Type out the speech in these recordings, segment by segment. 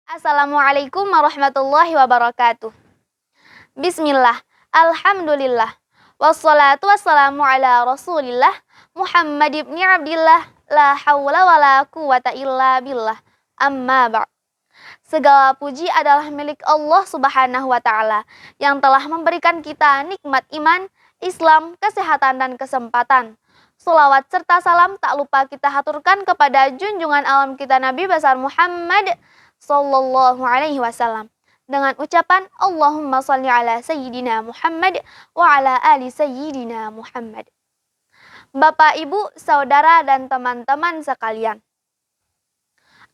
Assalamualaikum warahmatullahi wabarakatuh. Bismillah, alhamdulillah, wassalatu wassalamu ala rasulillah, Muhammad ibn Abdillah, la hawla wa la quwata illa billah, amma ba'd. Segala puji adalah milik Allah subhanahu wa ta'ala yang telah memberikan kita nikmat iman, Islam, kesehatan dan kesempatan. Salawat serta salam tak lupa kita haturkan kepada junjungan alam kita Nabi besar Muhammad sallallahu alaihi wasallam dengan ucapan Allahumma shalli ala sayyidina Muhammad wa ala ali sayyidina Muhammad. Bapak, Ibu, saudara dan teman-teman sekalian,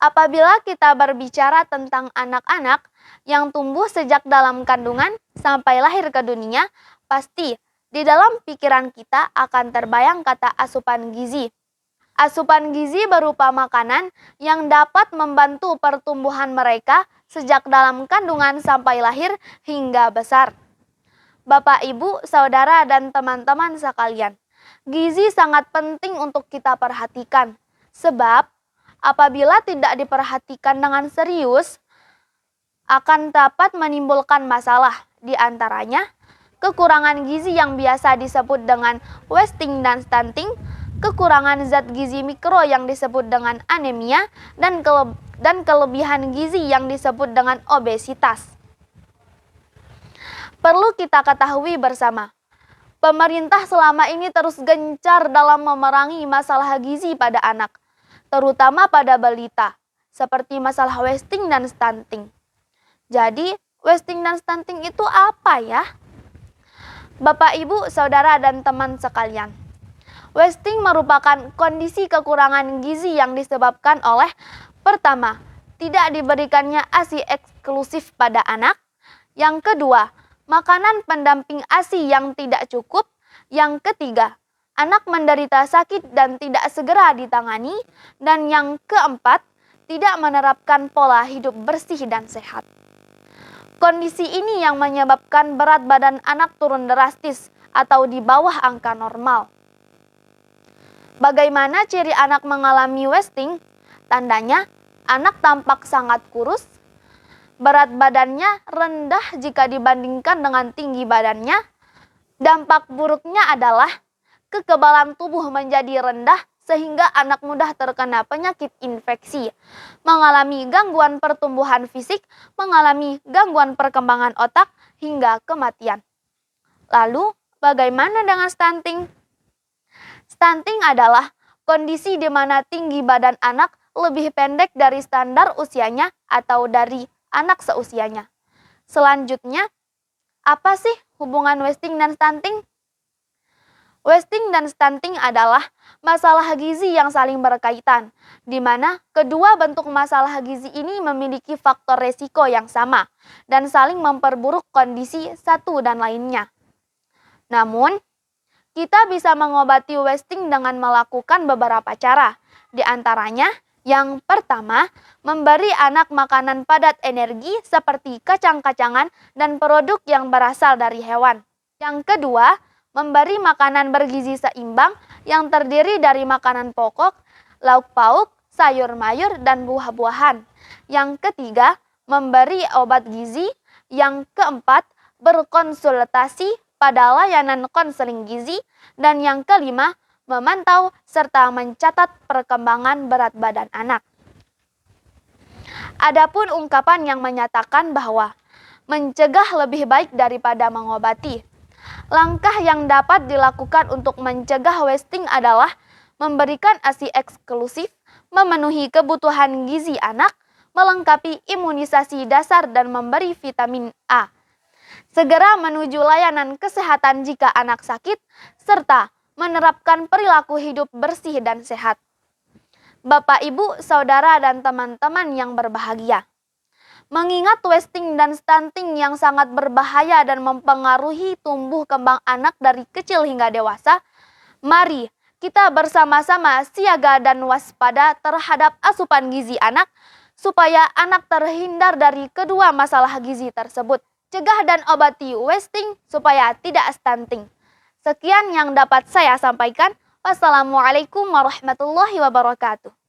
apabila kita berbicara tentang anak-anak yang tumbuh sejak dalam kandungan sampai lahir ke dunia, pasti di dalam pikiran kita akan terbayang kata asupan gizi. Asupan gizi berupa makanan yang dapat membantu pertumbuhan mereka sejak dalam kandungan sampai lahir hingga besar. Bapak, Ibu, saudara, dan teman-teman sekalian, gizi sangat penting untuk kita perhatikan. Sebab apabila tidak diperhatikan dengan serius, akan dapat menimbulkan masalah. Di antaranya, kekurangan gizi yang biasa disebut dengan wasting dan stunting, kekurangan zat gizi mikro yang disebut dengan anemia, dan kelebihan gizi yang disebut dengan obesitas. Perlu kita ketahui bersama, pemerintah selama ini terus gencar dalam memerangi masalah gizi pada anak, terutama pada balita, seperti masalah wasting dan stunting. Jadi, wasting dan stunting itu apa ya? Bapak, Ibu, saudara, dan teman sekalian, wasting merupakan kondisi kekurangan gizi yang disebabkan oleh pertama, tidak diberikannya ASI eksklusif pada anak. Yang kedua, makanan pendamping ASI yang tidak cukup. Yang ketiga, anak menderita sakit dan tidak segera ditangani. Dan yang keempat, tidak menerapkan pola hidup bersih dan sehat. Kondisi ini yang menyebabkan berat badan anak turun drastis atau di bawah angka normal. Bagaimana ciri anak mengalami wasting? Tandanya, anak tampak sangat kurus, berat badannya rendah jika dibandingkan dengan tinggi badannya. Dampak buruknya adalah kekebalan tubuh menjadi rendah sehingga anak mudah terkena penyakit infeksi, mengalami gangguan pertumbuhan fisik, mengalami gangguan perkembangan otak, hingga kematian. Lalu, bagaimana dengan stunting? Stunting adalah kondisi di mana tinggi badan anak lebih pendek dari standar usianya atau dari anak seusianya. Selanjutnya, apa sih hubungan wasting dan stunting? Wasting dan stunting adalah masalah gizi yang saling berkaitan, di mana kedua bentuk masalah gizi ini memiliki faktor resiko yang sama dan saling memperburuk kondisi satu dan lainnya. Namun, kita bisa mengobati wasting dengan melakukan beberapa cara. Di antaranya, yang pertama, memberi anak makanan padat energi seperti kacang-kacangan dan produk yang berasal dari hewan. Yang kedua, memberi makanan bergizi seimbang yang terdiri dari makanan pokok, lauk pauk, sayur mayur, dan buah-buahan. Yang ketiga, memberi obat gizi. Yang keempat, berkonsultasi pada layanan konseling gizi. Dan yang kelima, memantau serta mencatat perkembangan berat badan anak. Adapun ungkapan yang menyatakan bahwa mencegah lebih baik daripada mengobati. Langkah yang dapat dilakukan untuk mencegah wasting adalah memberikan ASI eksklusif, memenuhi kebutuhan gizi anak, melengkapi imunisasi dasar dan memberi vitamin A. Segera menuju layanan kesehatan jika anak sakit, serta menerapkan perilaku hidup bersih dan sehat. Bapak, Ibu, saudara, dan teman-teman yang berbahagia, mengingat wasting dan stunting yang sangat berbahaya dan mempengaruhi tumbuh kembang anak dari kecil hingga dewasa, mari kita bersama-sama siaga dan waspada terhadap asupan gizi anak, supaya anak terhindar dari kedua masalah gizi tersebut. Cegah dan obati wasting supaya tidak stunting. Sekian yang dapat saya sampaikan. Wassalamualaikum warahmatullahi wabarakatuh.